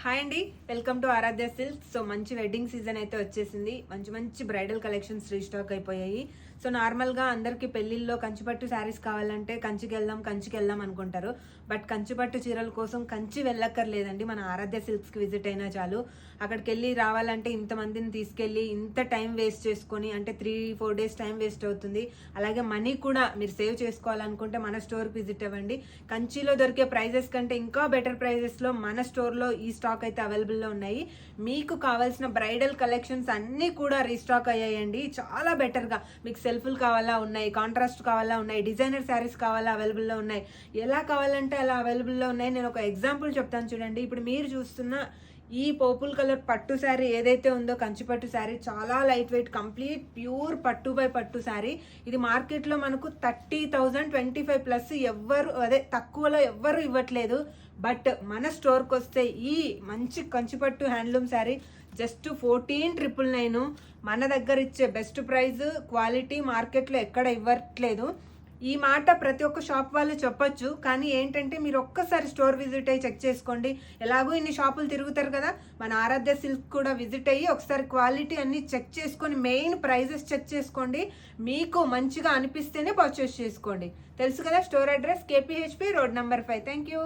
Hi అండి, welcome to Aradhya Silks. So మంచి wedding season అయితే వచ్చేసింది. మంచి మంచి బ్రైడల్ కలెక్షన్స్ రీస్టాక్ అయిపోయాయి. సో నార్మల్గా అందరికీ పెళ్ళిళ్ళలో కంచిపట్టు శారీస్ కావాలంటే కంచికి వెళ్దాం అనుకుంటారు. బట్ కంచిపట్టు చీరల కోసం కంచి వెళ్ళక్కర్లేదండి, మన ఆరాధ్య సిల్క్స్కి విజిట్ అయినా చాలు. అక్కడికి వెళ్ళి రావాలంటే ఇంతమందిని తీసుకెళ్ళి ఇంత టైం వేస్ట్ చేసుకొని, అంటే 3-4 డేస్ టైం వేస్ట్ అవుతుంది. అలాగే మనీ కూడా మీరు సేవ్ చేసుకోవాలనుకుంటే మన స్టోర్కి విజిట్ అవ్వండి. కంచిలో దొరికే ప్రైజెస్ కంటే ఇంకా బెటర్ ప్రైజెస్లో మన స్టోర్లో ఈ స్టాక్ అయితే అవైలబుల్లో ఉన్నాయి. మీకు కావాల్సిన బ్రైడల్ కలెక్షన్స్ అన్నీ కూడా రీస్టాక్ అయ్యాయండి. చాలా బెటర్గా మీకు సెల్ఫ్లు కావాలా ఉన్నాయి, కాంట్రాస్ట్ కావాలా ఉన్నాయి, డిజైనర్ శారీస్ కావాలా అవైలబుల్లో ఉన్నాయి. ఎలా కావాలంటే అలా అవైలబుల్లో ఉన్నాయి. నేను ఒక ఎగ్జాంపుల్ చెప్తాను చూడండి. ఇప్పుడు మీరు చూస్తున్న ఈ పర్పుల్ కలర్ పట్టు శారీ ఏదైతే ఉందో కంచిపట్టు శారీ చాలా లైట్ వెయిట్, కంప్లీట్ ప్యూర్ పట్టు బై పట్టు శారీ. ఇది మార్కెట్లో మనకు 30,000 25+ ఎవ్వరు తక్కువలో ఎవ్వరు ఇవ్వట్లేదు. బట్ మన స్టోర్కి వస్తే ఈ మంచి కంచిపట్టు హ్యాండ్లూమ్ శారీ జస్ట్ 14,999. మన దగ్గర ఇచ్చే బెస్ట్ ప్రైస్, క్వాలిటీ మార్కెట్లో ఎక్కడ ఇవ్వట్లేదు. ఈ మాట ప్రతి ఒక్క షాప్ వాళ్ళు చెప్పొచ్చు, కానీ ఏంటంటే మీరు ఒక్కసారి స్టోర్ విజిట్ అయ్యి చెక్ చేసుకోండి. ఎలాగో ఇన్ని షాపులు తిరుగుతారు కదా, మన ఆరాధ్య సిల్క్ కూడా విజిట్ అయ్యి ఒకసారి క్వాలిటీ అన్ని చెక్ చేసుకొని మెయిన్ ప్రైజెస్ చెక్ చేసుకోండి. మీకు మంచిగా అనిపిస్తేనే పర్చేస్ చేసుకోండి. తెలుసు కదా, store address KPHP road number 5. Thank you.